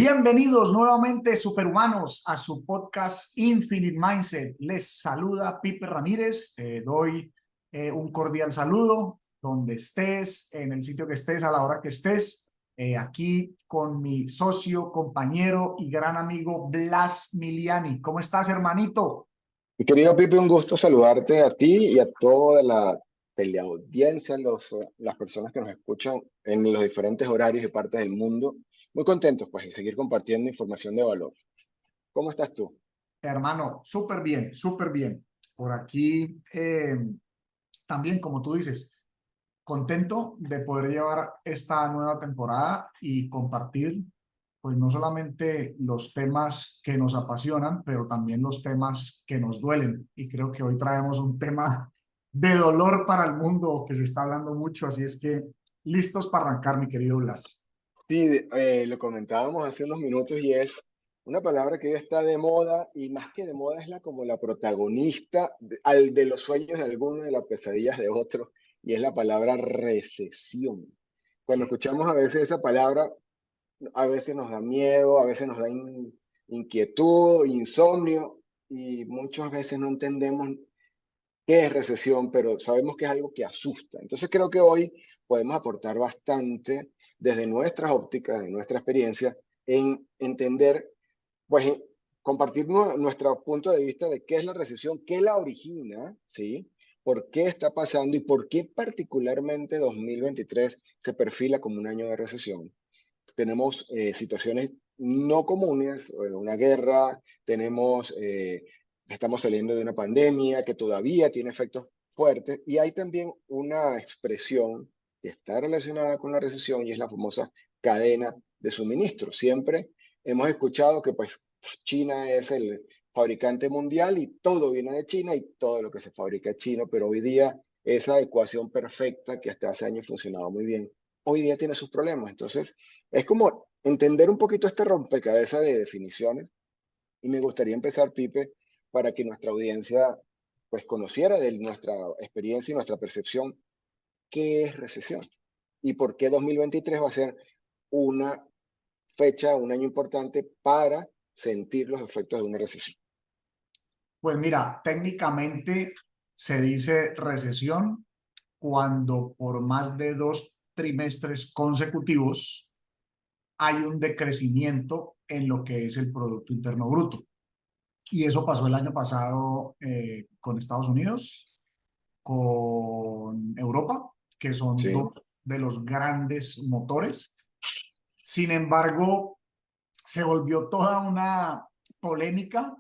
Bienvenidos nuevamente, superhumanos, a su podcast Infinite Mindset. Les saluda Pipe Ramírez. Te doy un cordial saludo donde estés, en el sitio que estés, a la hora que estés. Aquí con mi socio, compañero y gran amigo Blas Miliani. ¿Cómo estás, hermanito? Mi querido Pipe, un gusto saludarte a ti y a toda la teleaudiencia, las personas que nos escuchan en los diferentes horarios y partes del mundo. Muy contentos pues de seguir compartiendo información de valor. ¿Cómo estás tú? Hermano, súper bien, súper bien. Por aquí también, como tú dices, contento de poder llevar esta nueva temporada y compartir, pues no solamente los temas que nos apasionan, pero también los temas que nos duelen. Y creo que hoy traemos un tema de dolor para el mundo que se está hablando mucho, así es que listos para arrancar, mi querido Blas. Sí, lo comentábamos hace unos minutos y es una palabra que hoy está de moda y más que de moda es como la protagonista de los sueños de algunos, de las pesadillas de otros, y es la palabra recesión. Cuando Sí. escuchamos a veces esa palabra, a veces nos da miedo, a veces nos da inquietud, insomnio, y muchas veces no entendemos qué es recesión, pero sabemos que es algo que asusta. Entonces creo que hoy podemos aportar bastante desde nuestras ópticas, de nuestra experiencia, en entender, pues compartir nuestro punto de vista de qué es la recesión, qué la origina, ¿sí? ¿Por qué está pasando y por qué particularmente 2023 se perfila como un año de recesión? Tenemos situaciones no comunes, una guerra, estamos saliendo de una pandemia que todavía tiene efectos fuertes y hay también una expresión que está relacionada con la recesión y es la famosa cadena de suministro. Siempre hemos escuchado que pues China es el fabricante mundial y todo viene de China y todo lo que se fabrica es chino, pero hoy día esa ecuación perfecta que hasta hace años funcionaba muy bien, hoy día tiene sus problemas. Entonces, es como entender un poquito este rompecabezas de definiciones y me gustaría empezar, Pipe, para que nuestra audiencia pues conociera de nuestra experiencia y nuestra percepción qué es recesión y por qué 2023 va a ser una fecha, un año importante para sentir los efectos de una recesión. Pues mira, técnicamente se dice recesión cuando por más de 2 trimestres consecutivos hay un decrecimiento en lo que es el Producto Interno Bruto. Y eso pasó el año pasado con Estados Unidos, con Europa, que son ¿Sí? dos de los grandes motores. Sin embargo, se volvió toda una polémica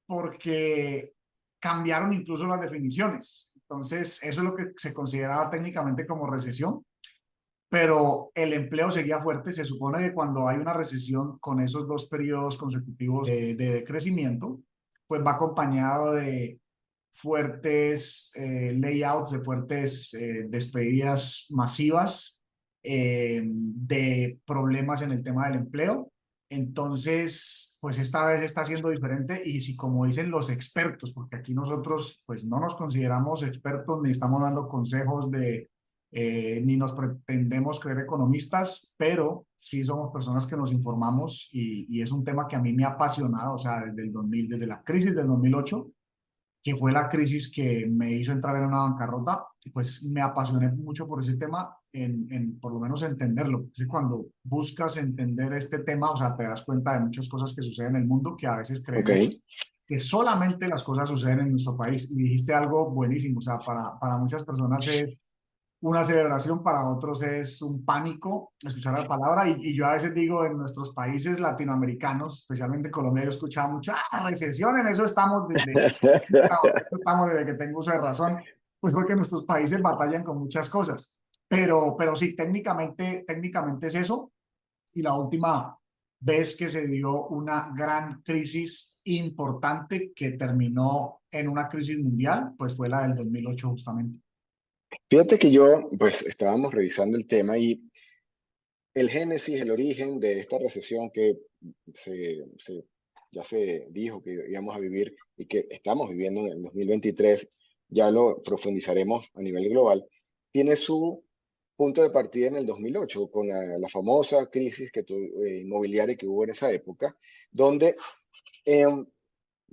porque cambiaron incluso las definiciones. Entonces, eso es lo que se consideraba técnicamente como recesión, pero el empleo seguía fuerte. Se supone que cuando hay una recesión con esos 2 periodos consecutivos de crecimiento, pues va acompañado de fuertes layouts, de fuertes despedidas masivas, de problemas en el tema del empleo. Entonces, pues esta vez está siendo diferente y si como dicen los expertos, porque aquí nosotros pues no nos consideramos expertos ni estamos dando consejos ni nos pretendemos creer economistas, pero sí somos personas que nos informamos y es un tema que a mí me ha apasionado, o sea, desde el 2000, desde la crisis del 2008, que fue la crisis que me hizo entrar en una bancarrota, pues me apasioné mucho por ese tema, en por lo menos entenderlo. Entonces, cuando buscas entender este tema, o sea, te das cuenta de muchas cosas que suceden en el mundo que a veces Ok. creemos que solamente las cosas suceden en nuestro país. Y dijiste algo buenísimo, o sea, para muchas personas es una celebración, para otros es un pánico escuchar la palabra. Y yo a veces digo, en nuestros países latinoamericanos, especialmente Colombia, yo escuchaba mucho, recesión, en eso estamos estamos desde que tengo uso de razón, pues porque nuestros países batallan con muchas cosas. Pero sí, técnicamente es eso. Y la última vez que se dio una gran crisis importante que terminó en una crisis mundial, pues fue la del 2008 justamente. Fíjate que yo, pues estábamos revisando el tema y el génesis, el origen de esta recesión que ya se dijo que íbamos a vivir y que estamos viviendo en el 2023, ya lo profundizaremos a nivel global, tiene su punto de partida en el 2008, con la famosa crisis inmobiliaria que hubo en esa época, donde em,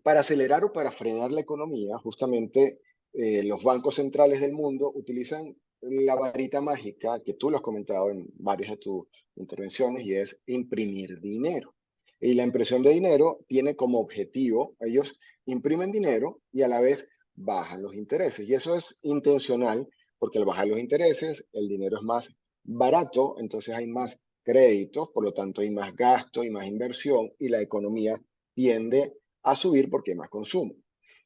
para acelerar o para frenar la economía, justamente los bancos centrales del mundo utilizan la varita mágica que tú lo has comentado en varias de tus intervenciones y es imprimir dinero. Y la impresión de dinero tiene como objetivo, ellos imprimen dinero y a la vez bajan los intereses. Y eso es intencional porque al bajar los intereses el dinero es más barato, entonces hay más créditos, por lo tanto hay más gasto y más inversión y la economía tiende a subir porque hay más consumo.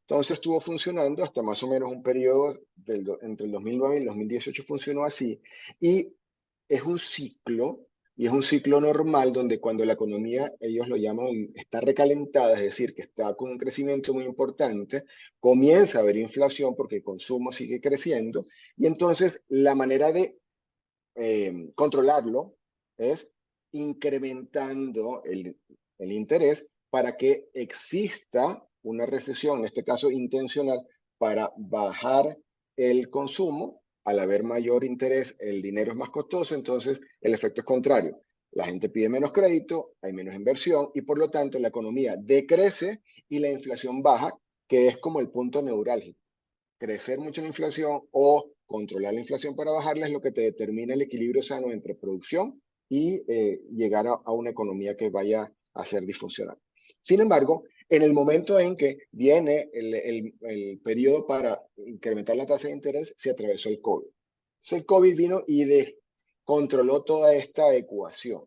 Entonces estuvo funcionando hasta más o menos un periodo entre el 2009 y el 2018 funcionó así y es un ciclo y es un ciclo normal donde cuando la economía, ellos lo llaman, está recalentada, es decir, que está con un crecimiento muy importante, comienza a haber inflación porque el consumo sigue creciendo y entonces la manera de controlarlo es incrementando el interés para que exista una recesión, en este caso intencional, para bajar el consumo. Al haber mayor interés, el dinero es más costoso, entonces el efecto es contrario. La gente pide menos crédito, hay menos inversión y por lo tanto la economía decrece y la inflación baja, que es como el punto neurálgico. Crecer mucho la inflación o controlar la inflación para bajarla es lo que te determina el equilibrio sano entre producción y llegar a una economía que vaya a ser disfuncional. Sin embargo, en el momento en que viene el periodo para incrementar la tasa de interés, se atravesó el COVID. Entonces el COVID vino y controló toda esta ecuación,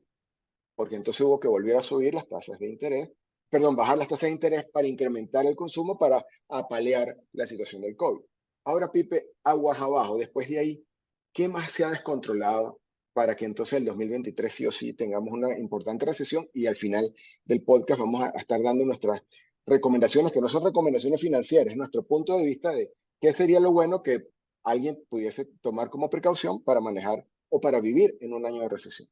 porque entonces hubo que volver a subir las tasas de interés, perdón, bajar las tasas de interés para incrementar el consumo para apalear la situación del COVID. Ahora, Pipe, aguas abajo, después de ahí, ¿qué más se ha descontrolado para que entonces el 2023 sí o sí tengamos una importante recesión y al final del podcast vamos a estar dando nuestras recomendaciones, que no son recomendaciones financieras, es nuestro punto de vista de qué sería lo bueno que alguien pudiese tomar como precaución para manejar o para vivir en un año de recesión?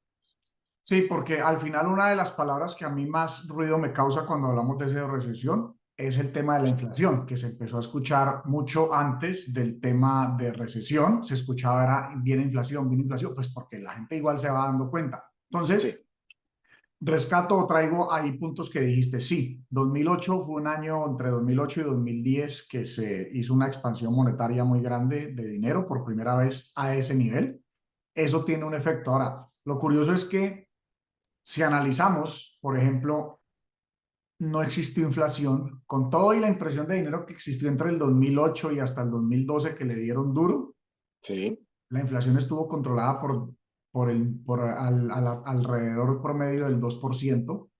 Sí, porque al final una de las palabras que a mí más ruido me causa cuando hablamos de esa recesión es el tema de la inflación, que se empezó a escuchar mucho antes del tema de recesión. Se escuchaba era viene inflación, pues porque la gente igual se va dando cuenta. Sí, Entonces, rescato o traigo ahí puntos que dijiste. Sí, 2008 fue un año entre 2008 y 2010 que se hizo una expansión monetaria muy grande de dinero por primera vez a ese nivel. Eso tiene un efecto. Ahora, lo curioso es que si analizamos, por ejemplo, no existió inflación, con todo y la impresión de dinero que existió entre el 2008 y hasta el 2012 que le dieron duro, sí, la inflación estuvo controlada por alrededor promedio del 2%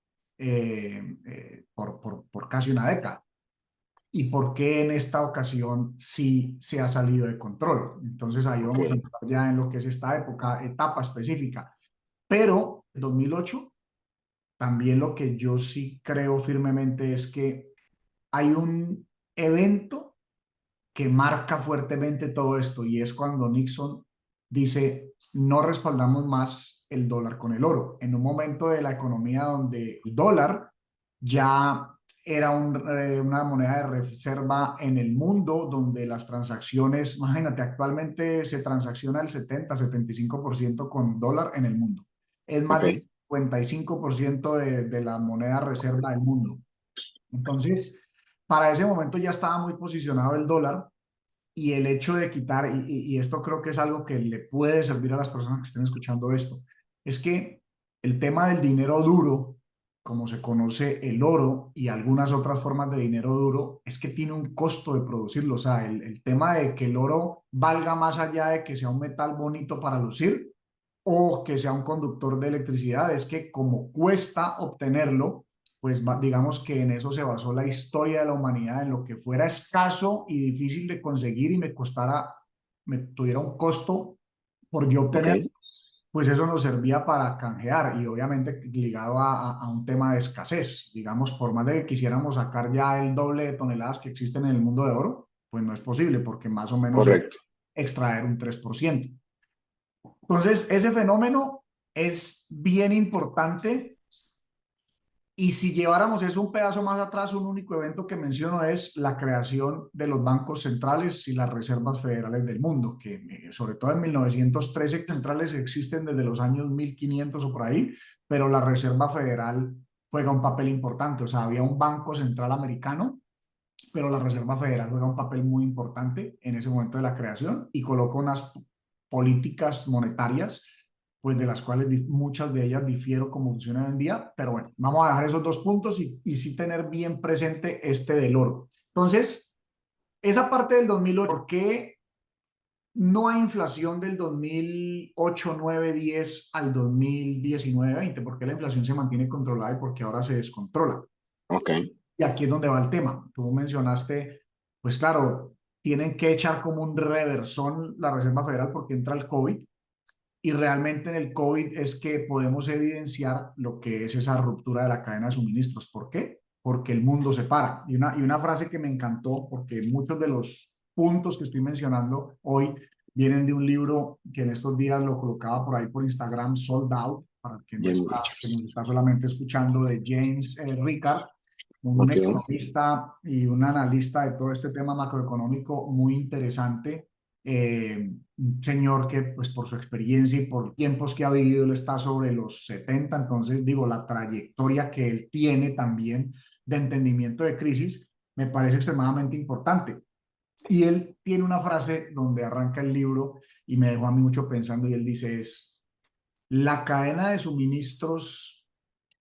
por casi una década. ¿Y por qué en esta ocasión sí se ha salido de control? Entonces ahí ok, vamos a entrar ya en lo que es esta etapa específica. Pero en 2008 también lo que yo sí creo firmemente es que hay un evento que marca fuertemente todo esto y es cuando Nixon dice, no respaldamos más el dólar con el oro. En un momento de la economía donde el dólar ya era una moneda de reserva en el mundo, donde las transacciones, imagínate, actualmente se transacciona el 70-75% con dólar en el mundo. Es más ok, del 55% de la moneda reserva del mundo. Entonces, para ese momento ya estaba muy posicionado el dólar y el hecho de quitar, y esto creo que es algo que le puede servir a las personas que estén escuchando esto, es que el tema del dinero duro, como se conoce el oro y algunas otras formas de dinero duro, es que tiene un costo de producirlo. O sea, el tema de que el oro valga más allá de que sea un metal bonito para lucir o que sea un conductor de electricidad, es que como cuesta obtenerlo, pues digamos que en eso se basó la historia de la humanidad, en lo que fuera escaso y difícil de conseguir y me tuviera un costo por yo ok, obtener, pues eso nos servía para canjear y obviamente ligado a un tema de escasez. Digamos, por más de que quisiéramos sacar ya el doble de toneladas que existen en el mundo de oro, pues no es posible porque más o menos es correcto. extraer un 3%. Entonces, ese fenómeno es bien importante Y si lleváramos eso un pedazo más atrás, un único evento que menciono es la creación de los bancos centrales y las reservas federales del mundo, que sobre todo en 1913 centrales existen desde los años 1500 o por ahí, pero la Reserva Federal juega un papel importante. O sea, había un banco central americano, pero la Reserva Federal juega un papel muy importante en ese momento de la creación y coloca unas políticas monetarias, pues de las cuales muchas de ellas difiero cómo funcionan hoy en día, pero bueno, vamos a dejar esos dos puntos y sí tener bien presente este del oro. Entonces, esa parte del 2008, ¿por qué no hay inflación del 2008, 9, 10 al 2019, 20? ¿Por qué la inflación se mantiene controlada y por qué ahora se descontrola? Ok, Y aquí es donde va el tema. Tú mencionaste, pues claro, tienen que echar como un reversón la Reserva Federal porque entra el COVID y realmente en el COVID es que podemos evidenciar lo que es esa ruptura de la cadena de suministros. ¿Por qué? Porque el mundo se para. Y una frase que me encantó, porque muchos de los puntos que estoy mencionando hoy vienen de un libro que en estos días lo colocaba por ahí por Instagram, Sold Out, para el bien, que nos está solamente escuchando, de James Ricard, un ok, economista y un analista de todo este tema macroeconómico muy interesante. Un señor que, pues por su experiencia y por tiempos que ha vivido, él está sobre los 70, entonces digo, la trayectoria que él tiene también de entendimiento de crisis me parece extremadamente importante. Y él tiene una frase donde arranca el libro y me dejó a mí mucho pensando y él dice es, la cadena de suministros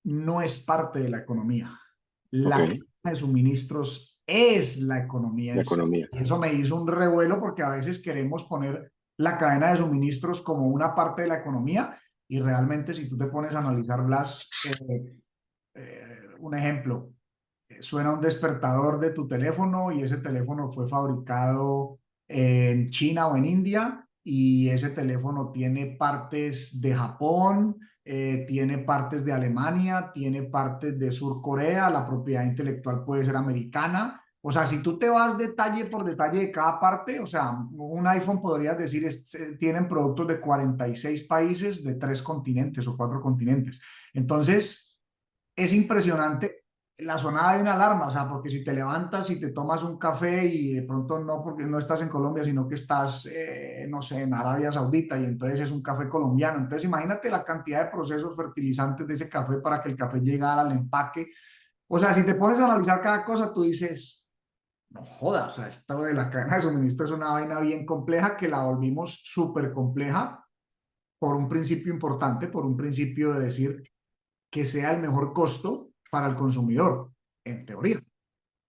no es parte de la economía. ok, La cadena de suministros es la economía la en sí. economía. Y eso me hizo un revuelo porque a veces queremos poner la cadena de suministros como una parte de la economía y realmente si tú te pones a analizar un ejemplo, suena un despertador de tu teléfono y ese teléfono fue fabricado en China o en India y ese teléfono tiene partes de Japón, tiene partes de Alemania, tiene partes de Sur Corea, la propiedad intelectual puede ser americana. O sea, si tú te vas detalle por detalle de cada parte, o sea, un iPhone podrías decir, tienen productos de 46 países, de 3 continentes o 4 continentes. Entonces, es impresionante la sonada de una alarma, o sea, porque si te levantas y te tomas un café y de pronto no, porque no estás en Colombia, sino que estás, no sé, en Arabia Saudita y entonces es un café colombiano. Entonces imagínate la cantidad de procesos fertilizantes de ese café para que el café llegara al empaque. O sea, si te pones a analizar cada cosa, tú dices, no jodas, o sea, esto de la cadena de suministro es una vaina bien compleja que la volvimos súper compleja por un principio importante, por un principio de decir, que sea el mejor costo para el consumidor, en teoría.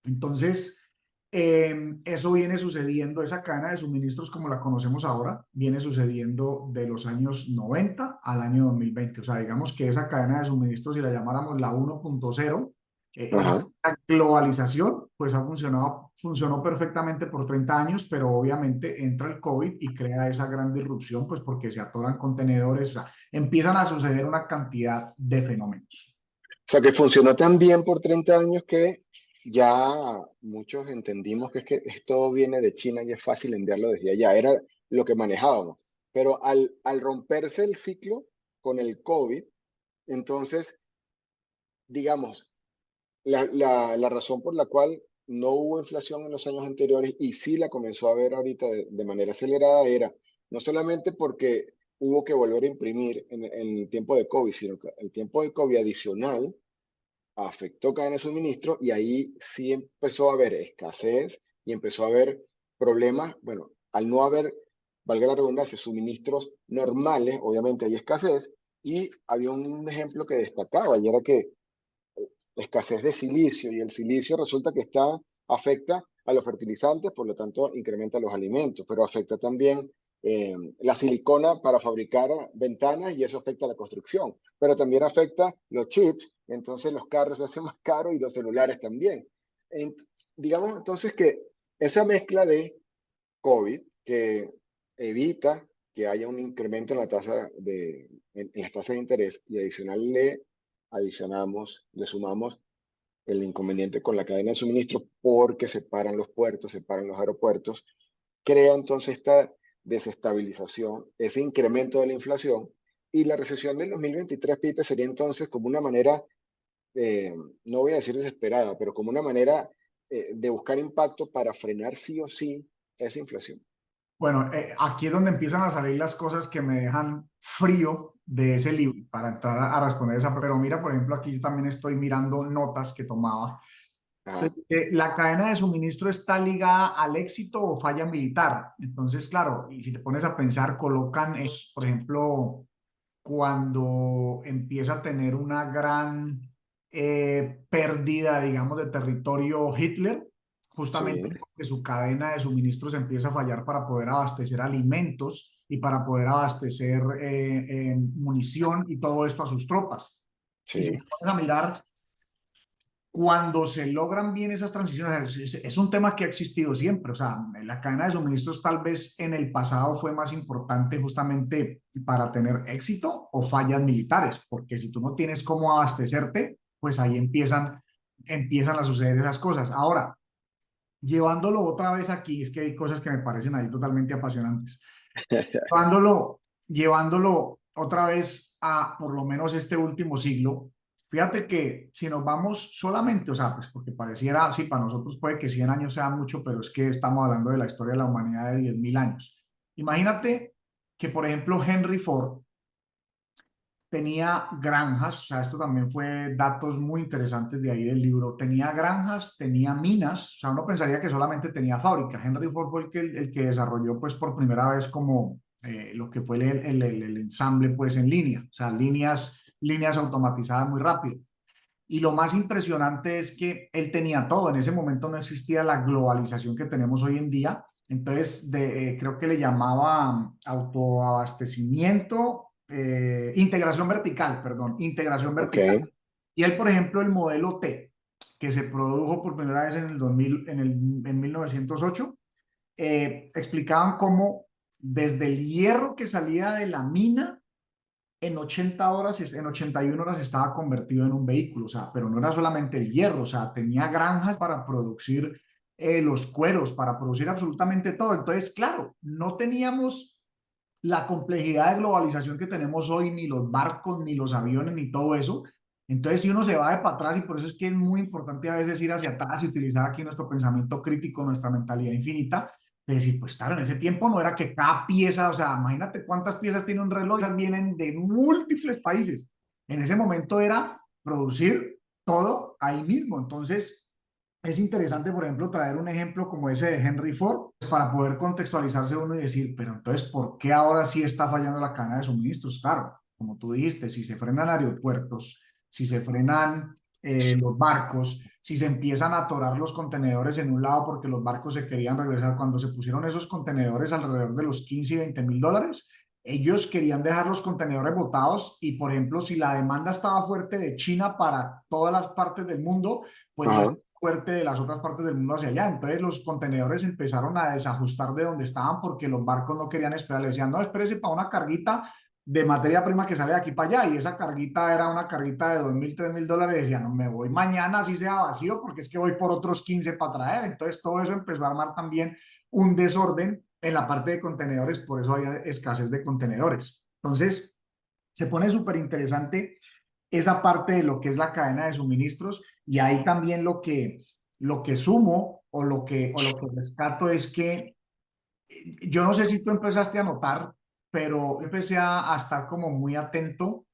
Entonces, eso viene sucediendo, esa cadena de suministros como la conocemos ahora, viene sucediendo de los años 90 al año 2020. O sea, digamos que esa cadena de suministros, si la llamáramos la 1.0, Ajá. la globalización, pues funcionó perfectamente por 30 años, pero obviamente entra el COVID y crea esa gran disrupción, pues porque se atoran contenedores, o sea, empiezan a suceder una cantidad de fenómenos. O sea, que funcionó tan bien por 30 años que ya muchos entendimos que es que esto viene de China y es fácil enviarlo desde allá. Era lo que manejábamos. Pero al romperse el ciclo con el COVID, entonces, digamos, la razón por la cual no hubo inflación en los años anteriores y sí la comenzó a haber ahorita de manera acelerada era no solamente porque hubo que volver a imprimir en el tiempo de COVID, sino que el tiempo de COVID adicional afectó cadena de suministro y ahí sí empezó a haber escasez y empezó a haber problemas. Bueno, al no haber, valga la redundancia, suministros normales, obviamente hay escasez y había un ejemplo que destacaba y era que la escasez de silicio y el silicio resulta que afecta a los fertilizantes, por lo tanto incrementa los alimentos, pero afecta también la silicona para fabricar ventanas y eso afecta a la construcción, pero también afecta los chips, entonces los carros se hacen más caros y los celulares también. En, digamos entonces que esa mezcla de COVID que evita que haya un incremento en la tasa en las tasas de interés y adicional le sumamos el inconveniente con la cadena de suministro porque se paran los puertos, se paran los aeropuertos, crea entonces esta desestabilización, ese incremento de la inflación y la recesión del 2023, Pipe, sería entonces como una manera no voy a decir desesperada, pero como una manera de buscar impacto para frenar sí o sí esa inflación. Bueno, aquí es donde empiezan a salir las cosas que me dejan frío de ese libro para entrar a responder esa. Pero mira, por ejemplo, aquí yo también estoy mirando notas que tomaba. Ajá, La cadena de suministro está ligada al éxito o falla militar. Entonces, claro, y si te pones a pensar, colocan, por ejemplo, cuando empieza a tener una gran pérdida, digamos, de territorio Hitler, justamente sí, porque su cadena de suministros empieza a fallar para poder abastecer alimentos y para poder abastecer munición y todo esto a sus tropas. Y si te sí, pones a mirar, cuando se logran bien esas transiciones, es un tema que ha existido siempre, o sea, la cadena de suministros tal vez en el pasado fue más importante justamente para tener éxito o fallas militares, porque si tú no tienes cómo abastecerte, pues ahí empiezan a suceder esas cosas. Ahora, llevándolo otra vez aquí, es que hay cosas que me parecen ahí totalmente apasionantes. Llevándolo otra vez a por lo menos este último siglo, fíjate que si nos vamos solamente, o sea, pues porque pareciera, sí, para nosotros puede que 100 años sea mucho, pero es que estamos hablando de la historia de la humanidad de 10.000 años. Imagínate que, por ejemplo, Henry Ford tenía granjas, o sea, esto también fue datos muy interesantes de ahí del libro, tenía granjas, tenía minas, o sea, uno pensaría que solamente tenía fábricas. Henry Ford fue el que desarrolló pues por primera vez como lo que fue el ensamble pues en línea, o sea, líneas automatizadas muy rápido. Y lo más impresionante es que él tenía todo. En ese momento no existía la globalización que tenemos hoy en día. Entonces, creo que le llamaba autoabastecimiento, integración vertical, perdón, integración ok, vertical. Y él, por ejemplo, el modelo T, que se produjo por primera vez en el 2000, en 1908, explicaban cómo desde el hierro que salía de la mina en 80 horas, en 81 horas estaba convertido en un vehículo, o sea, pero no era solamente el hierro, o sea, tenía granjas para producir los cueros, para producir absolutamente todo. Entonces, claro, no teníamos la complejidad de globalización que tenemos hoy, ni los barcos, ni los aviones, ni todo eso. Entonces, si uno se va de para atrás, y por eso es que es muy importante a veces ir hacia atrás y utilizar aquí nuestro pensamiento crítico, nuestra mentalidad infinita, de decir, pues claro, en ese tiempo no era que cada pieza, o sea, imagínate cuántas piezas tiene un reloj, esas vienen de múltiples países. En ese momento era producir todo ahí mismo. Entonces, es interesante, por ejemplo, traer un ejemplo como ese de Henry Ford para poder contextualizarse uno y decir, pero entonces, ¿por qué ahora sí está fallando la cadena de suministros? Claro, como tú dijiste, si se frenan aeropuertos, si se frenan los barcos, si se empiezan a atorar los contenedores en un lado porque los barcos se querían regresar, cuando se pusieron esos contenedores alrededor de los 15 y 20 mil dólares, ellos querían dejar los contenedores botados y, por ejemplo, si la demanda estaba fuerte de China para todas las partes del mundo, pues no es ajá, fuerte de las otras partes del mundo hacia allá. Entonces los contenedores empezaron a desajustar de donde estaban porque los barcos no querían esperar. Le decían, no, espérese para una carguita de materia prima que sale de aquí para allá. Y esa carguita era una carguita de 2.000, 3.000 dólares. Decían, no, me voy mañana, así sea vacío, porque es que voy por otros 15 para traer. Entonces todo eso empezó a armar también un desorden en la parte de contenedores. Por eso había escasez de contenedores. Entonces se pone súper interesante esa parte de lo que es la cadena de suministros y ahí también lo que sumo o lo que rescato es que yo no sé si tú empezaste a notar, pero empecé a estar como muy atento,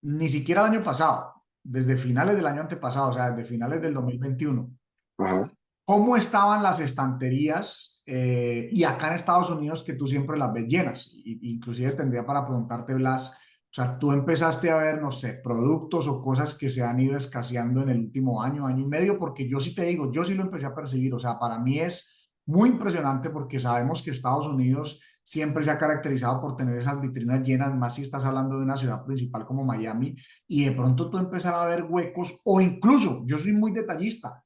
ni siquiera el año pasado, desde finales del año antepasado, o sea, desde finales del 2021 ajá. cómo estaban las estanterías y acá en Estados Unidos que tú siempre las ves llenas. Inclusive tendría para preguntarte, Blas, o sea, tú empezaste a ver, no sé, productos o cosas que se han ido escaseando en el último año, año y medio, porque yo sí te digo, yo sí lo empecé a percibir, o sea, para mí es muy impresionante porque sabemos que Estados Unidos siempre se ha caracterizado por tener esas vitrinas llenas, más si estás hablando de una ciudad principal como Miami, y de pronto tú empezar a ver huecos o incluso, yo soy muy detallista,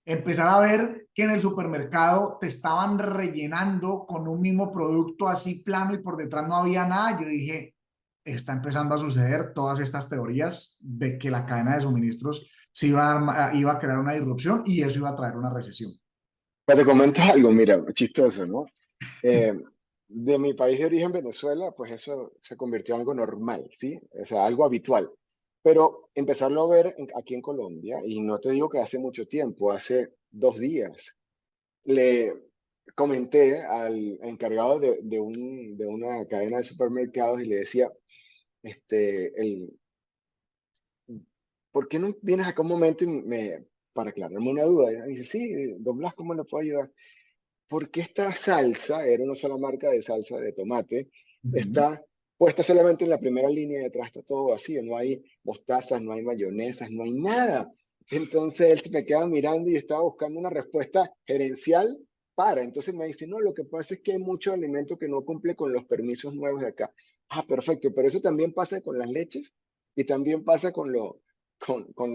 empezar a ver que en el supermercado te estaban rellenando con un mismo producto así plano y por detrás no había nada. Yo dije, está empezando a suceder todas estas teorías de que la cadena de suministros se iba a crear una disrupción y eso iba a traer una recesión. Pero te comento algo, mira, chistoso, ¿no? Eh, de mi país de origen, Venezuela, pues eso se convirtió en algo normal, ¿sí? O sea, algo habitual. pero empezarlo a ver aquí en Colombia, y no te digo que hace mucho tiempo, hace 2 días, le comenté al encargado de una cadena de supermercados y le decía, el, ¿por qué no vienes acá un momento para aclararme una duda? Y me dice, sí, don Blas, ¿cómo le puedo ayudar? ¿Por qué esta salsa, era una sola marca de salsa de tomate, Ujú. está puesta solamente en la primera línea y detrás está todo vacío? No hay mostazas, no hay mayonesas, no hay nada. Entonces él se me queda mirando y estaba buscando una respuesta gerencial para. Entonces me dice, no, lo que pasa es que hay mucho alimento que no cumple con los permisos nuevos de acá. Ah, perfecto, pero eso también pasa con las leches y también pasa con los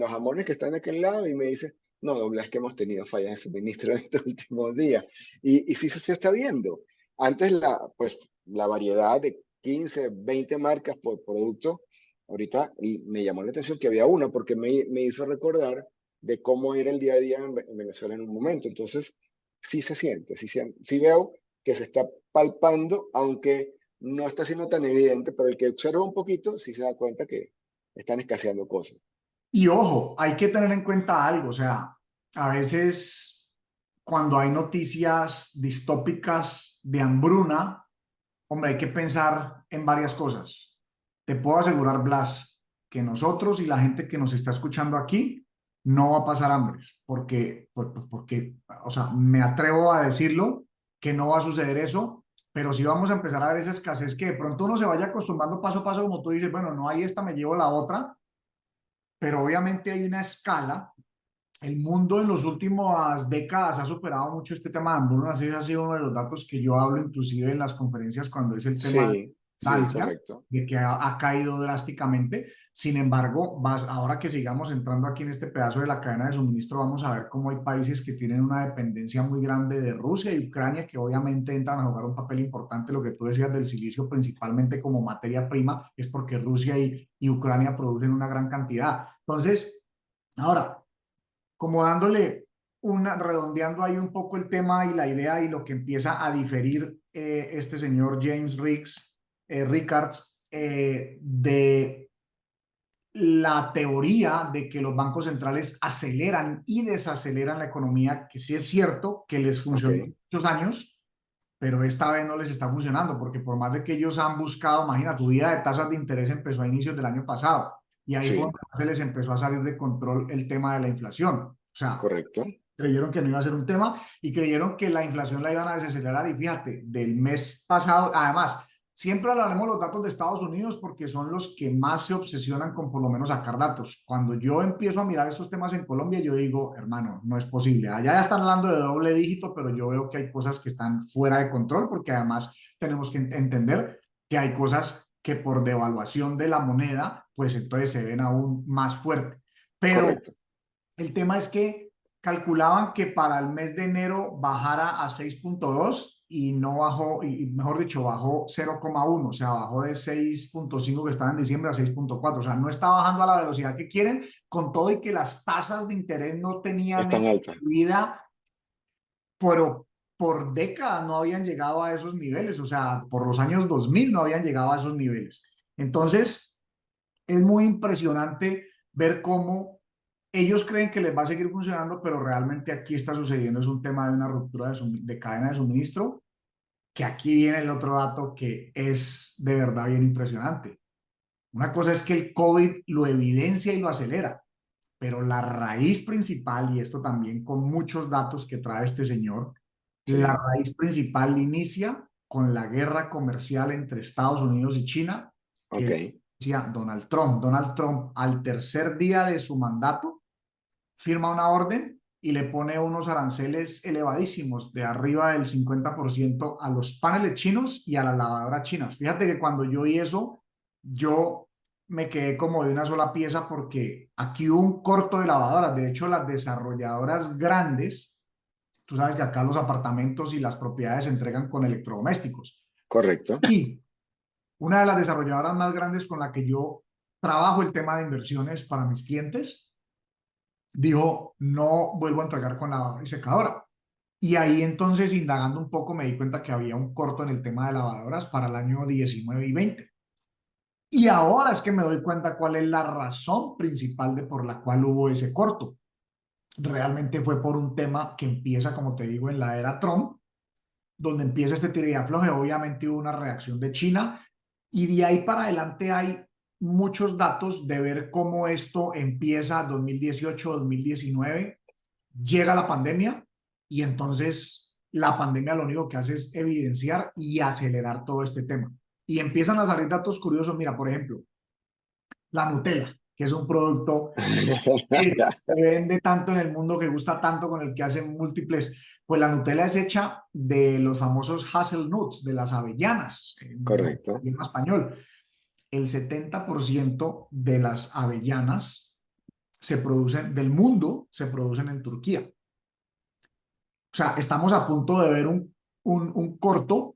jamones que están de aquel lado y me dice, no, doble, es que hemos tenido fallas de suministro en estos últimos días. Y sí se está viendo. Antes pues, la variedad de 15, 20 marcas por producto, ahorita me llamó la atención que había una porque me hizo recordar de cómo era el día a día en Venezuela en un momento. Entonces, sí se siente, sí veo que se está palpando, aunque no está siendo tan evidente, pero el que observa un poquito sí se da cuenta que están escaseando cosas. Y ojo, hay que tener en cuenta algo, o sea, a veces cuando hay noticias distópicas de hambruna, hombre, hay que pensar en varias cosas. Te puedo asegurar, Blas, que nosotros y la gente que nos está escuchando aquí no va a pasar hambres, porque, o sea, me atrevo a decirlo, que no va a suceder eso, pero sí vamos a empezar a ver esa escasez que de pronto uno se vaya acostumbrando paso a paso, como tú dices, bueno, no hay esta, me llevo la otra, pero obviamente hay una escala. El mundo en las últimas décadas ha superado mucho este tema de hambruna. Ese ha sido uno de los datos que yo hablo inclusive en las conferencias cuando es el tema de Sí, sí, Francia, correcto. de que ha caído drásticamente. Sin embargo, ahora que sigamos entrando aquí en este pedazo de la cadena de suministro, vamos a ver cómo hay países que tienen una dependencia muy grande de Rusia y Ucrania, que obviamente entran a jugar un papel importante. Lo que tú decías del silicio, principalmente como materia prima, es porque Rusia y Ucrania producen una gran cantidad. Entonces, ahora, como dándole redondeando ahí un poco el tema y la idea y lo que empieza a diferir este señor James Rickards de la teoría de que los bancos centrales aceleran y desaceleran la economía, que sí es cierto que les Ok, funcionó muchos años, pero esta vez no les está funcionando, porque por más de que ellos han buscado, imagina, su vida de tasas de interés empezó a inicios del año pasado, y ahí fue donde sí, se les empezó a salir de control el tema de la inflación. O sea, correcto. creyeron que no iba a ser un tema y creyeron que la inflación la iban a desacelerar y fíjate, del mes pasado, además, siempre hablaremos los datos de Estados Unidos porque son los que más se obsesionan con por lo menos sacar datos. Cuando yo empiezo a mirar estos temas en Colombia, yo digo, hermano, no es posible. Allá ya están hablando de doble dígito, pero yo veo que hay cosas que están fuera de control porque además tenemos que entender que hay cosas que por devaluación de la moneda, pues entonces se ven aún más fuerte. Pero Correcto. el tema es que calculaban que para el mes de enero bajara a 6,2 y no bajó, y mejor dicho, bajó 0,1, o sea, bajó de 6,5 que estaba en diciembre a 6,4, o sea, no está bajando a la velocidad que quieren, con todo y que las tasas de interés no tenían Están altas. vida, pero por décadas no habían llegado a esos niveles, o sea, por los años 2000 no habían llegado a esos niveles. Entonces, es muy impresionante ver cómo ellos creen que les va a seguir funcionando, pero realmente aquí está sucediendo, es un tema de una ruptura de cadena de suministro, que aquí viene el otro dato que es de verdad bien impresionante. Una cosa es que el COVID lo evidencia y lo acelera, pero la raíz principal, y esto también con muchos datos que trae este señor, la Sí, raíz principal inicia con la guerra comercial entre Estados Unidos y China, ok, que decía Donald Trump. Donald Trump, al tercer día de su mandato, firma una orden y le pone unos aranceles elevadísimos de arriba del 50% a los paneles chinos y a las lavadoras chinas. Fíjate que cuando yo oí eso, yo me quedé como de una sola pieza porque aquí hubo un corto de lavadoras. De hecho, las desarrolladoras grandes, tú sabes que acá los apartamentos y las propiedades se entregan con electrodomésticos. correcto. Y una de las desarrolladoras más grandes con la que yo trabajo el tema de inversiones para mis clientes, dijo, no vuelvo a entregar con lavadora y secadora. Y ahí entonces, indagando un poco, me di cuenta que había un corto en el tema de lavadoras para el año 19 y 20. Y ahora es que me doy cuenta cuál es la razón principal de por la cual hubo ese corto. Realmente fue por un tema que empieza, como te digo, en la era Trump, donde empieza este tira y afloje. Obviamente hubo una reacción de China y de ahí para adelante hay muchos datos de ver cómo esto empieza 2018, 2019, llega la pandemia y entonces la pandemia lo único que hace es evidenciar y acelerar todo este tema. Y empiezan a salir datos curiosos. Mira, por ejemplo, la Nutella, que es un producto que se vende tanto en el mundo, que gusta tanto, con el que hacen múltiples, pues la Nutella es hecha de los famosos hazelnuts, de las avellanas, en Correcto. idioma español. El 70% de las avellanas se producen, del mundo, se producen en Turquía. O sea, estamos a punto de ver un corto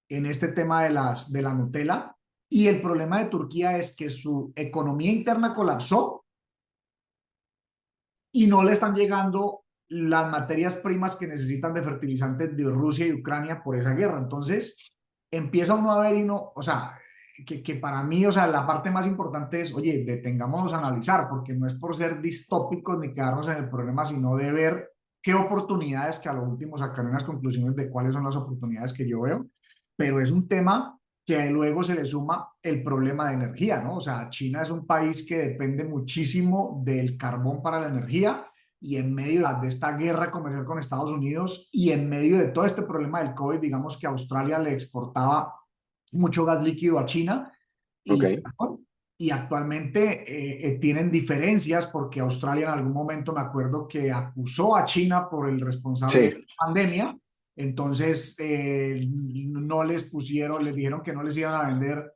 en este tema de la Nutella, y el problema de Turquía es que su economía interna colapsó y no le están llegando las materias primas que necesitan de fertilizantes de Rusia y Ucrania por esa guerra. Entonces, empieza uno a ver y no, o sea, que para mí, o sea, la parte más importante es, oye, detengámonos a analizar, porque no es por ser distópicos ni quedarnos en el problema, sino de ver qué oportunidades, que a lo último sacar unas conclusiones de cuáles son las oportunidades que yo veo, pero es un tema que luego se le suma el problema de energía, ¿no? O sea, China es un país que depende muchísimo del carbón para la energía, y en medio de esta guerra comercial con Estados Unidos y en medio de todo este problema del COVID, digamos que Australia le exportaba mucho gas líquido a China Ok, y, y actualmente tienen diferencias porque Australia en algún momento me acuerdo que acusó a China por el responsable de sí. la pandemia. Entonces no les pusieron, les dijeron que no les iban a vender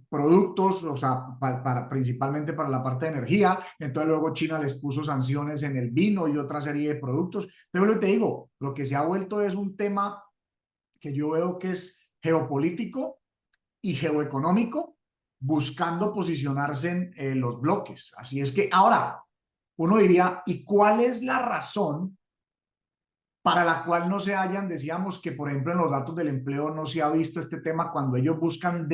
productos, o sea, principalmente para la parte de energía. Entonces luego China les puso sanciones en el vino y otra serie de productos. Pero lo que te digo, lo que se ha vuelto es un tema que yo veo que es geopolítico y geoeconómico, buscando posicionarse en los bloques. Así es que ahora uno diría, ¿y cuál es la razón para la cual no se hayan, decíamos que por ejemplo en los datos del empleo no se ha visto este tema cuando ellos buscan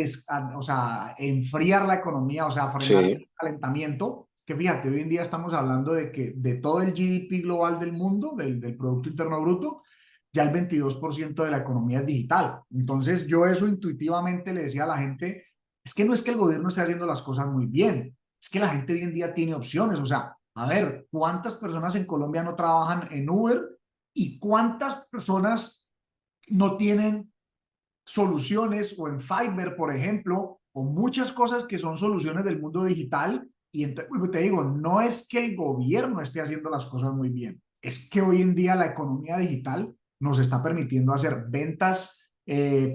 o sea, enfriar la economía, o sea, frenar Sí, el calentamiento? Que fíjate, hoy en día estamos hablando de que de todo el GDP global del mundo, del Producto Interno Bruto, ya el 22% de la economía es digital. Entonces yo eso intuitivamente le decía a la gente, es que no es que el gobierno esté haciendo las cosas muy bien, es que la gente hoy en día tiene opciones. O sea, a ver, ¿cuántas personas en Colombia no trabajan en Uber y cuántas personas no tienen soluciones o en Fiverr, por ejemplo, o muchas cosas que son soluciones del mundo digital? Y entonces, te digo, no es que el gobierno esté haciendo las cosas muy bien, es que hoy en día la economía digital nos está permitiendo hacer ventas de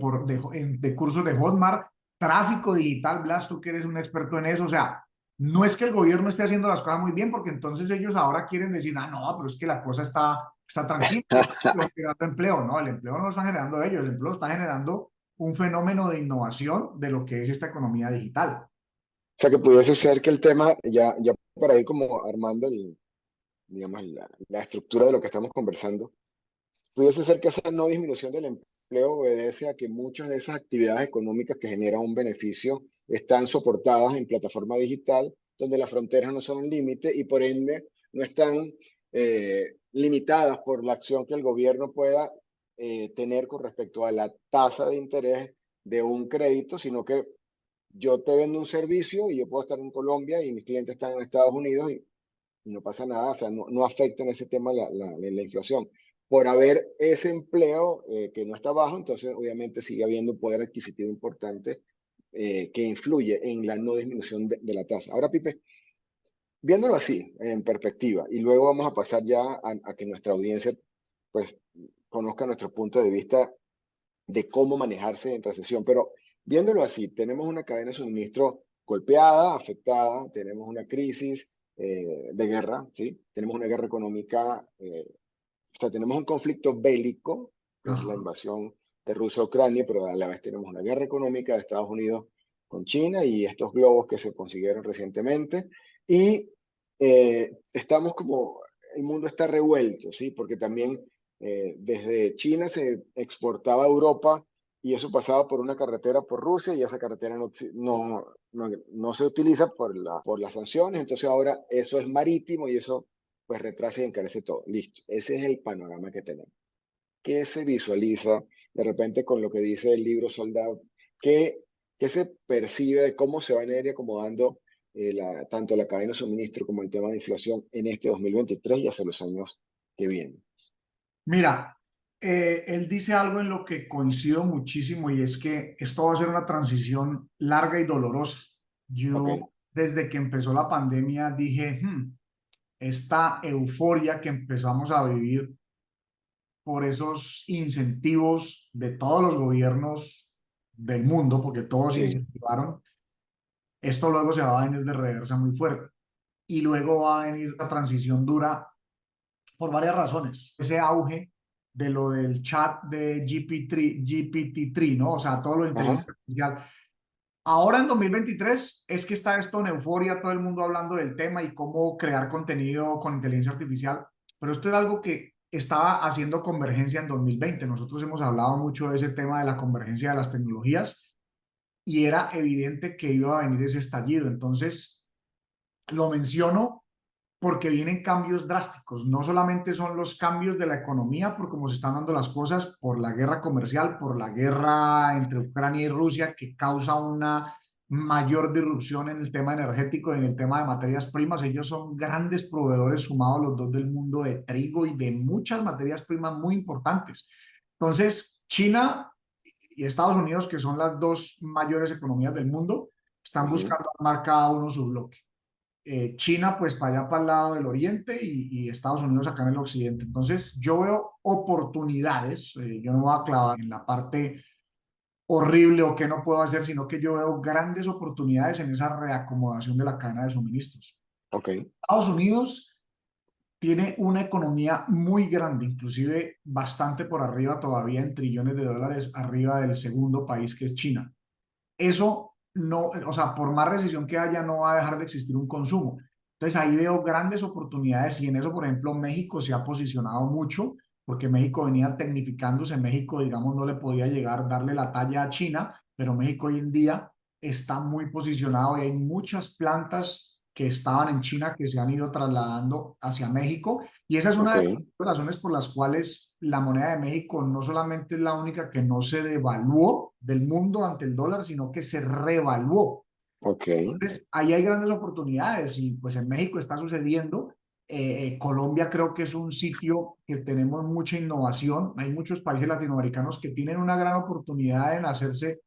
cursos de Hotmart, tráfico digital. Blas, tú que eres un experto en eso, o sea, no es que el gobierno esté haciendo las cosas muy bien, porque entonces ellos ahora quieren decir, ah, no, pero es que la cosa está tranquila, están generando empleo. No, el empleo no lo están generando ellos, el empleo lo está generando un fenómeno de innovación de lo que es esta economía digital. o sea que pudiese ser que el tema, ya para ir como armando digamos, la estructura de lo que estamos conversando, pudiese ser que esa no disminución del empleo obedece a que muchas de esas actividades económicas que generan un beneficio están soportadas en plataforma digital, donde las fronteras no son un límite y por ende no están limitadas por la acción que el gobierno pueda tener con respecto a la tasa de interés de un crédito, sino que yo te vendo un servicio y yo puedo estar en Colombia y mis clientes están en Estados Unidos y no pasa nada, o sea, no afecta en ese tema la inflación. Por haber ese empleo que no está bajo, entonces obviamente sigue habiendo un poder adquisitivo importante que influye en la no disminución de la tasa. Ahora, Pipe, viéndolo así, en perspectiva, y luego vamos a pasar ya a que nuestra audiencia pues conozca nuestro punto de vista de cómo manejarse en recesión. Pero viéndolo así, tenemos una cadena de suministro golpeada, afectada, tenemos una crisis de guerra, ¿sí? Tenemos una guerra económica, o sea, tenemos un conflicto bélico, que es la Ajá. invasión de Rusia a Ucrania, pero a la vez tenemos una guerra económica de Estados Unidos con China y estos globos que se consiguieron recientemente. Y estamos como, el mundo está revuelto, ¿sí? Porque también desde China se exportaba a Europa y eso pasaba por una carretera por Rusia y esa carretera no se utiliza por las sanciones, entonces ahora eso es marítimo y eso pues retrasa y encarece todo. Listo, ese es el panorama que tenemos. ¿Qué se visualiza de repente con lo que dice el libro Soldado? ¿Qué, qué se percibe de cómo se van a ir acomodando tanto la cadena de suministro como el tema de inflación en este 2023 y hacia los años que vienen? Mira, él dice algo en lo que coincido muchísimo y es que esto va a ser una transición larga y dolorosa. Ok, Yo, desde que empezó la pandemia, dije, esta euforia que empezamos a vivir por esos incentivos de todos los gobiernos del mundo, porque todos sí, incentivaron, esto luego se va a venir de reversa muy fuerte. Y luego va a venir la transición dura por varias razones. Ese auge de lo del chat de GPT-3, ¿no? O sea, todo lo de ajá, inteligencia artificial. Ahora en 2023 es que está esto en euforia, todo el mundo hablando del tema y cómo crear contenido con inteligencia artificial, pero esto era algo que estaba haciendo convergencia en 2020. Nosotros hemos hablado mucho de ese tema de la convergencia de las tecnologías y era evidente que iba a venir ese estallido. Entonces, lo menciono porque vienen cambios drásticos. No solamente son los cambios de la economía, por cómo se están dando las cosas, por la guerra comercial, por la guerra entre Ucrania y Rusia, que causa una mayor disrupción en el tema energético y en el tema de materias primas. Ellos son grandes proveedores sumados los dos del mundo de trigo y de muchas materias primas muy importantes. Entonces, China y Estados Unidos, que son las dos mayores economías del mundo, están ujú, buscando armar cada uno su bloque. China pues para allá para el lado del oriente y Estados Unidos acá en el occidente. Entonces yo veo oportunidades, yo no voy a clavar en la parte horrible o qué no puedo hacer, sino que yo veo grandes oportunidades en esa reacomodación de la cadena de suministros. ok, Estados Unidos tiene una economía muy grande, inclusive bastante por arriba todavía en trillones de dólares, arriba del segundo país que es China. Eso no, o sea, por más recesión que haya, no va a dejar de existir un consumo. Entonces ahí veo grandes oportunidades y en eso, por ejemplo, México se ha posicionado mucho porque México venía tecnificándose. México, digamos, no le podía llegar, darle la talla a China, pero México hoy en día está muy posicionado y hay muchas plantas que estaban en China que se han ido trasladando hacia México y esa es una ok, de las razones por las cuales la moneda de México no solamente es la única que no se devaluó del mundo ante el dólar, sino que se revaluó. ok, Entonces, ahí hay grandes oportunidades y pues en México está sucediendo. Colombia creo que es un sitio que tenemos mucha innovación. Hay muchos países latinoamericanos que tienen una gran oportunidad en hacerse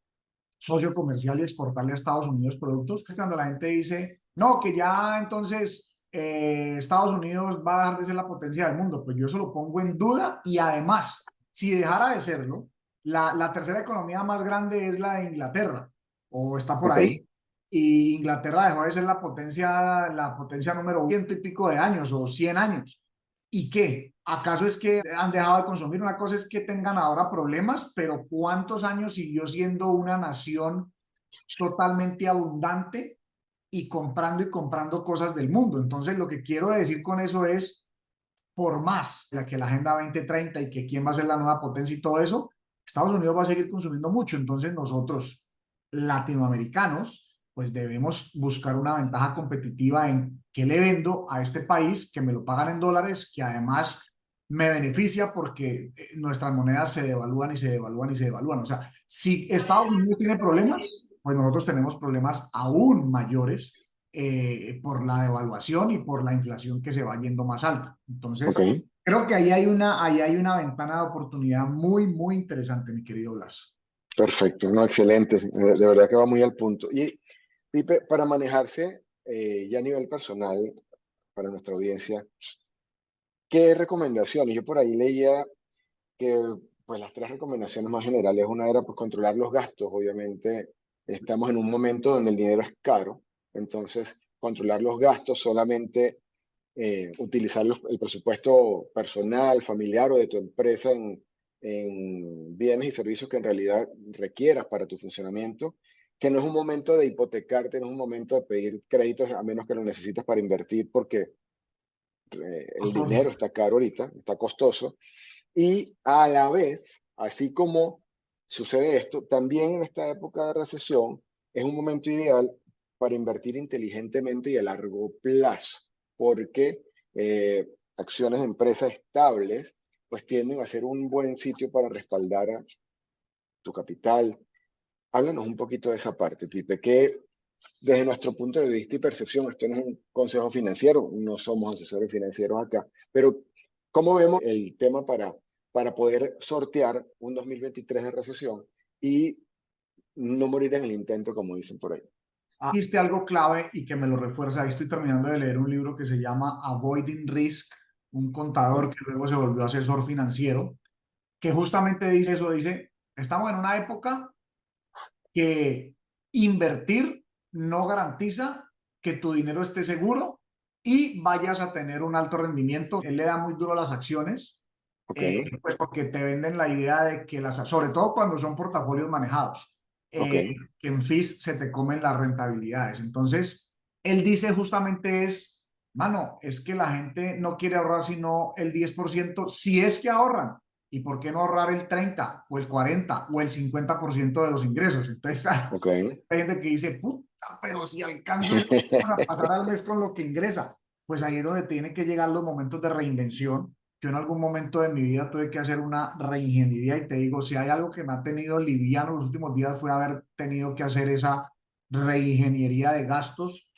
socio comercial y exportarle a Estados Unidos productos. Cuando la gente dice, no, que ya entonces Estados Unidos va a dejar de ser la potencia del mundo, pues yo eso lo pongo en duda y además, si dejara de serlo, la tercera economía más grande es la de Inglaterra, o está por ok, ahí, y Inglaterra dejó de ser la potencia número ciento y pico de años o 100 años. ¿Y qué? ¿Acaso es que han dejado de consumir? Una cosa es que tengan ahora problemas, pero ¿cuántos años siguió siendo una nación totalmente abundante y comprando cosas del mundo? Entonces, lo que quiero decir con eso es, por más la que la Agenda 2030 y que quién va a ser la nueva potencia y todo eso, Estados Unidos va a seguir consumiendo mucho. Entonces, nosotros, latinoamericanos, pues debemos buscar una ventaja competitiva en qué le vendo a este país que me lo pagan en dólares, que además me beneficia porque nuestras monedas se devalúan y se devalúan y se devalúan. O sea, si Estados Unidos tiene problemas, pues nosotros tenemos problemas aún mayores por la devaluación y por la inflación que se va yendo más alta. ok. Entonces, creo que ahí hay una ventana de oportunidad muy, muy interesante, mi querido Blas. Perfecto, no, excelente. De verdad que va muy al punto. Y, Pipe, para manejarse ya a nivel personal, para nuestra audiencia, ¿qué recomendaciones? Yo por ahí leía que pues las tres recomendaciones más generales, una era pues controlar los gastos, obviamente estamos en un momento donde el dinero es caro, entonces controlar los gastos, solamente utilizar el presupuesto personal, familiar o de tu empresa en bienes y servicios que en realidad requieras para tu funcionamiento, que no es un momento de hipotecarte, no es un momento de pedir créditos a menos que lo necesites para invertir porque el Costosos. dinero está caro ahorita, está costoso y a la vez, así como sucede esto, también en esta época de recesión es un momento ideal para invertir inteligentemente y a largo plazo, porque acciones de empresas estables pues tienden a ser un buen sitio para respaldar a tu capital. Háblanos un poquito de esa parte, Pipe, que desde nuestro punto de vista y percepción, esto no es un consejo financiero, no somos asesores financieros acá, pero ¿cómo vemos el tema para poder sortear un 2023 de recesión y no morir en el intento, como dicen por ahí? Dijiste algo clave y que me lo refuerza. Ahí estoy terminando de leer un libro que se llama Avoiding Risk, un contador ¿Ok? que luego se volvió asesor financiero, que justamente dice eso, dice, estamos en una época que invertir no garantiza que tu dinero esté seguro y vayas a tener un alto rendimiento. Él le da muy duro a las acciones, ¿Ok? pues porque te venden la idea de que sobre todo cuando son portafolios manejados, ¿Ok? eh, que en fees se te comen las rentabilidades. Entonces, él dice justamente mano, es que la gente no quiere ahorrar sino el 10% si es que ahorran. ¿Y por qué no ahorrar el 30 o el 40 o el 50% de los ingresos? Entonces, ¿Ok? hay gente que dice, puta, pero si alcanzo eso, vamos a pasar al mes con lo que ingresa. Pues ahí es donde tienen que llegar los momentos de reinvención. Yo en algún momento de mi vida tuve que hacer una reingeniería y te digo, si hay algo que me ha tenido liviano los últimos días fue haber tenido que hacer esa reingeniería de gastos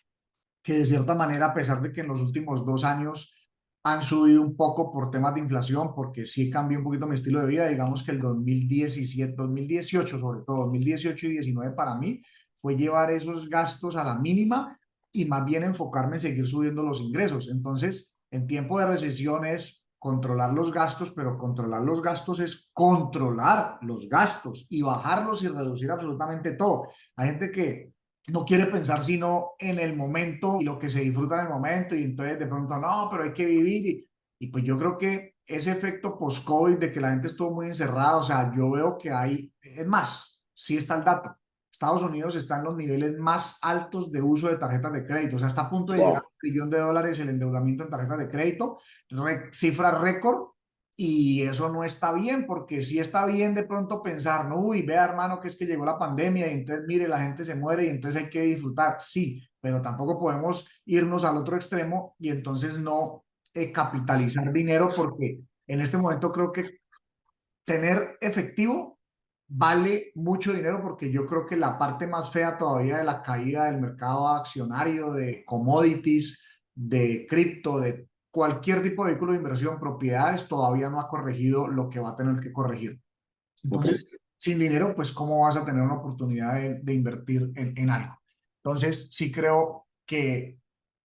que de cierta manera, a pesar de que en los últimos 2 años han subido un poco por temas de inflación, porque sí cambió un poquito mi estilo de vida, digamos que el 2017, 2018, sobre todo 2018 y 19 para mí, fue llevar esos gastos a la mínima y más bien enfocarme en seguir subiendo los ingresos. Entonces, en tiempo de recesión es controlar los gastos, pero controlar los gastos es controlar los gastos y bajarlos y reducir absolutamente todo. Hay gente que no quiere pensar sino en el momento y lo que se disfruta en el momento y entonces de pronto no, pero hay que vivir y pues yo creo que ese efecto post-COVID de que la gente estuvo muy encerrada, o sea, yo veo que hay, es más, sí está el dato, Estados Unidos está en los niveles más altos de uso de tarjetas de crédito, o sea, está a punto de llegar a Wow. $1 trillón el endeudamiento en tarjetas de crédito, cifra récord, y eso no está bien, porque sí está bien de pronto pensar, no, uy, vea hermano, que es que llegó la pandemia y entonces mire, la gente se muere y entonces hay que disfrutar, sí, pero tampoco podemos irnos al otro extremo y entonces no capitalizar dinero, porque en este momento creo que tener efectivo vale mucho dinero, porque yo creo que la parte más fea todavía de la caída del mercado accionario, de commodities, de cripto, de cualquier tipo de vehículo de inversión, propiedades, todavía no ha corregido lo que va a tener que corregir. ¿Ok? Entonces, sin dinero, pues, ¿cómo vas a tener una oportunidad de invertir en algo? Entonces, sí creo que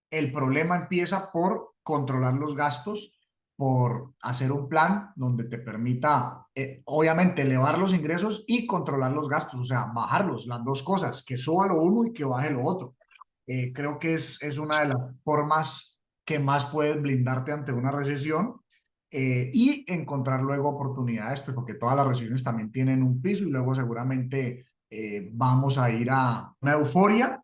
el problema empieza por controlar los gastos, por hacer un plan donde te permita, obviamente, elevar los ingresos y controlar los gastos, o sea, bajarlos, las dos cosas, que suba lo uno y que baje lo otro. Creo que es una de las formas que más puedes blindarte ante una recesión, y encontrar luego oportunidades, pues porque todas las recesiones también tienen un piso y luego seguramente vamos a ir a una euforia,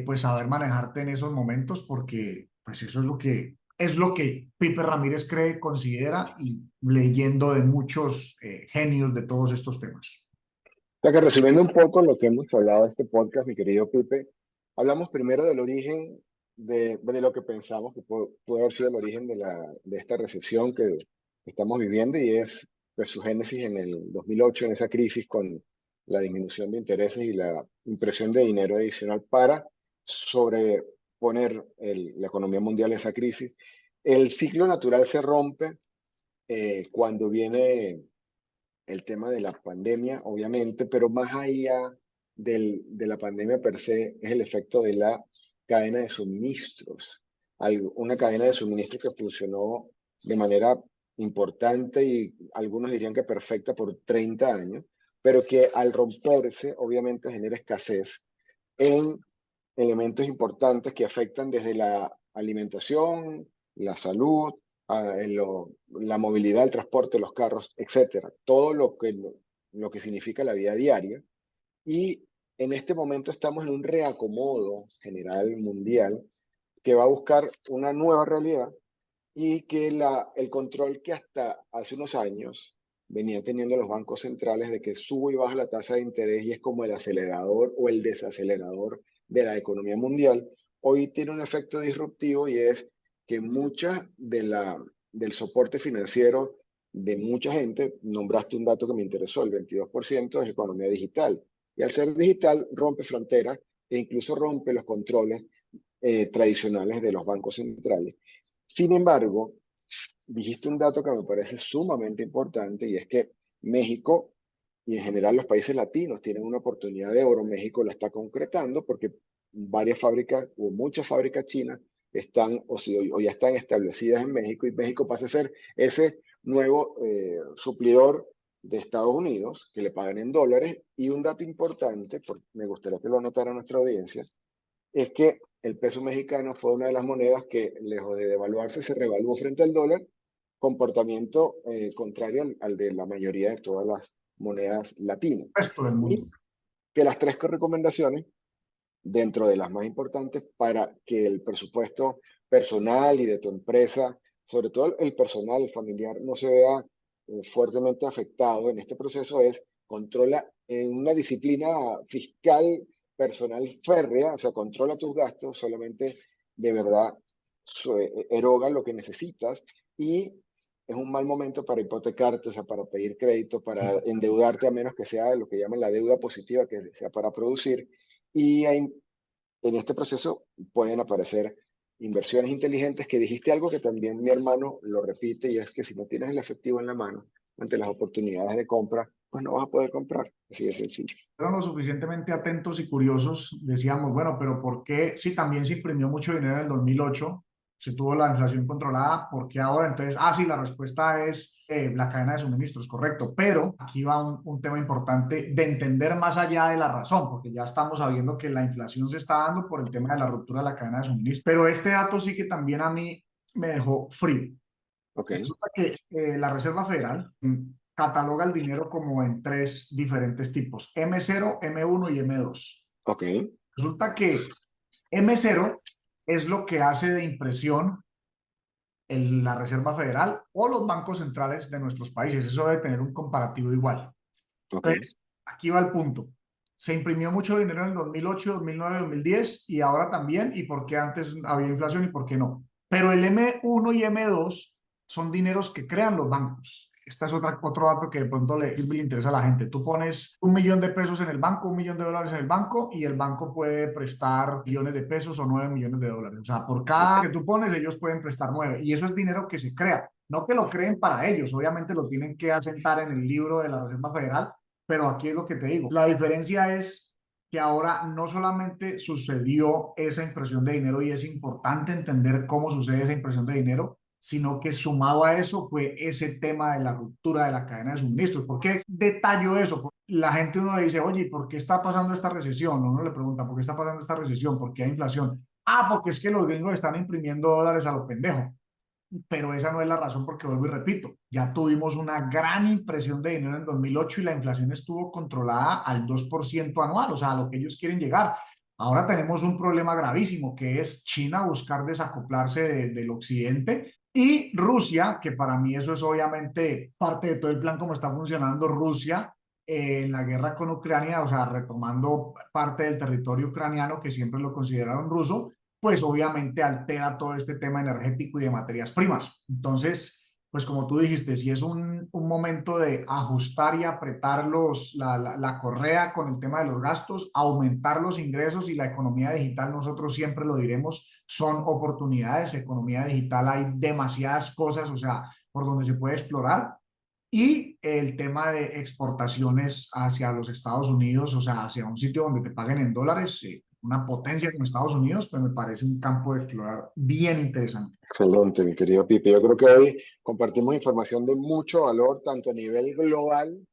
pues saber manejarte en esos momentos, porque pues eso es lo que Pipe Ramírez cree, considera, y leyendo de muchos genios de todos estos temas. O sea que resumiendo un poco lo que hemos hablado de este podcast, mi querido Pipe, hablamos primero del origen de lo que pensamos que puede haber sido el origen de esta recesión que estamos viviendo y es pues, su génesis en el 2008, en esa crisis con la disminución de intereses y la impresión de dinero adicional para sobreponer la economía mundial a esa crisis. El ciclo natural se rompe cuando viene el tema de la pandemia, obviamente, pero más allá de la pandemia per se, es el efecto de la cadena de suministros. Una cadena de suministros que funcionó de manera importante y algunos dirían que perfecta por 30 años, pero que al romperse, obviamente, genera escasez en elementos importantes que afectan desde la alimentación, la salud, la movilidad, el transporte, los carros, etcétera, todo lo que significa la vida diaria. Y en este momento estamos en un reacomodo general mundial que va a buscar una nueva realidad y que el control que hasta hace unos años venían teniendo los bancos centrales de que sube y baja la tasa de interés y es como el acelerador o el desacelerador de la economía mundial, hoy tiene un efecto disruptivo y es que mucha del soporte financiero de mucha gente, nombraste un dato que me interesó, el 22% es economía digital. Y al ser digital rompe fronteras e incluso rompe los controles tradicionales de los bancos centrales. Sin embargo, dijiste un dato que me parece sumamente importante y es que México y en general los países latinos tienen una oportunidad de oro. México la está concretando porque varias fábricas o muchas fábricas chinas están o ya están establecidas en México y México pasa a ser ese nuevo suplidor de Estados Unidos que le pagan en dólares. Y un dato importante, me gustaría que lo anotara nuestra audiencia, es que el peso mexicano fue una de las monedas que, lejos de devaluarse, se revaluó frente al dólar, comportamiento contrario al de la mayoría de todas las monedas latinas. Resto del Y mundo. que las tres recomendaciones, dentro de las más importantes, para que el presupuesto personal y de tu empresa, sobre todo el personal, el familiar, no se vea fuertemente afectado en este proceso, es controla en una disciplina fiscal personal férrea, o sea, controla tus gastos, solamente de verdad eroga lo que necesitas y es un mal momento para hipotecarte, o sea, para pedir crédito, para endeudarte a menos que sea lo que llaman la deuda positiva, que sea para producir. Y en este proceso pueden aparecer inversiones inteligentes, que dijiste algo que también mi hermano lo repite, y es que si no tienes el efectivo en la mano ante las oportunidades de compra, pues no vas a poder comprar. Así de sencillo. Fueron lo suficientemente atentos y curiosos, decíamos, bueno, pero ¿por qué si también se imprimió mucho dinero en el 2008, se tuvo la inflación controlada, por qué ahora? Entonces, sí, la respuesta es la cadena de suministros, correcto, pero aquí va un tema importante de entender más allá de la razón, porque ya estamos sabiendo que la inflación se está dando por el tema de la ruptura de la cadena de suministros, pero este dato sí que también a mí me dejó frío. Ok, Resulta que la Reserva Federal cataloga el dinero como en tres diferentes tipos, M0, M1 y M2. ok, Resulta que M0 es lo que hace de impresión la Reserva Federal o los bancos centrales de nuestros países. Eso debe tener un comparativo igual. ok, Entonces, aquí va el punto. Se imprimió mucho dinero en el 2008, 2009, 2010 y ahora también, y por qué antes había inflación y por qué no. Pero el M1 y M2 son dineros que crean los bancos. Este es otro dato que de pronto le interesa a la gente. Tú pones 1 millón de pesos en el banco, 1 millón de dólares en el banco y el banco puede prestar millones de pesos o 9 millones de dólares. O sea, por cada que tú pones, ellos pueden prestar 9 y eso es dinero que se crea. No que lo creen para ellos, obviamente lo tienen que asentar en el libro de la Reserva Federal, pero aquí es lo que te digo. La diferencia es que ahora no solamente sucedió esa impresión de dinero y es importante entender cómo sucede esa impresión de dinero, sino que sumado a eso fue ese tema de la ruptura de la cadena de suministros. ¿Por qué detallo eso? Porque la gente uno le dice, oye, ¿por qué está pasando esta recesión? Uno le pregunta, ¿por qué está pasando esta recesión? ¿Por qué hay inflación? Porque es que los gringos están imprimiendo dólares a los pendejos, pero esa no es la razón porque vuelvo y repito, ya tuvimos una gran impresión de dinero en 2008 y la inflación estuvo controlada al 2% anual, o sea, a lo que ellos quieren llegar. Ahora tenemos un problema gravísimo que es China buscar desacoplarse del occidente y Rusia, que para mí eso es obviamente parte de todo el plan como está funcionando Rusia en la guerra con Ucrania, o sea, retomando parte del territorio ucraniano que siempre lo consideraron ruso, pues obviamente altera todo este tema energético y de materias primas. Entonces, pues como tú dijiste, si es un momento de ajustar y apretar la correa con el tema de los gastos, aumentar los ingresos y la economía digital, nosotros siempre lo diremos, son oportunidades. Economía digital hay demasiadas cosas, o sea, por donde se puede explorar. Y el tema de exportaciones hacia los Estados Unidos, o sea, hacia un sitio donde te paguen en dólares, una potencia como Estados Unidos, pues me parece un campo de explorar bien interesante. excelente, mi querido Pipe. Yo creo que hoy compartimos información de mucho valor, tanto a nivel global,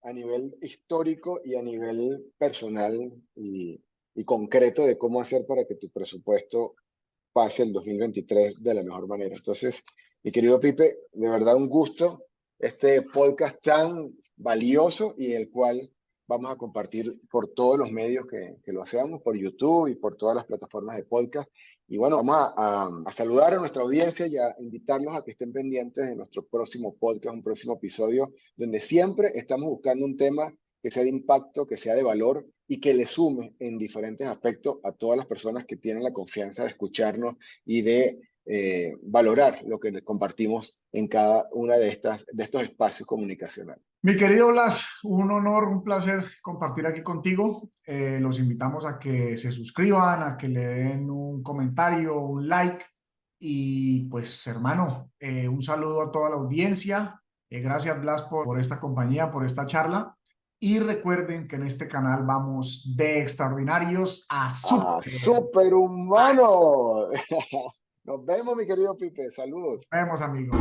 a nivel histórico y a nivel personal y concreto de cómo hacer para que tu presupuesto pase el 2023 de la mejor manera. Entonces, mi querido Pipe, de verdad un gusto este podcast tan valioso y el cual vamos a compartir por todos los medios que lo hacemos, por YouTube y por todas las plataformas de podcast. Y bueno, vamos a saludar a nuestra audiencia y a invitarlos a que estén pendientes de nuestro próximo podcast, un próximo episodio, donde siempre estamos buscando un tema que sea de impacto, que sea de valor y que le sume en diferentes aspectos a todas las personas que tienen la confianza de escucharnos y de valorar lo que les compartimos en cada una de estos espacios comunicacionales. Mi querido Blas, un honor, un placer compartir aquí contigo. Los invitamos a que se suscriban, a que le den un comentario, un like. Y pues, hermano, un saludo a toda la audiencia. Gracias, Blas, por esta compañía, por esta charla. Y recuerden que en este canal vamos de extraordinarios a ¡Ah, super. superhumano! Nos vemos, mi querido Pipe. Saludos. Nos vemos, amigos.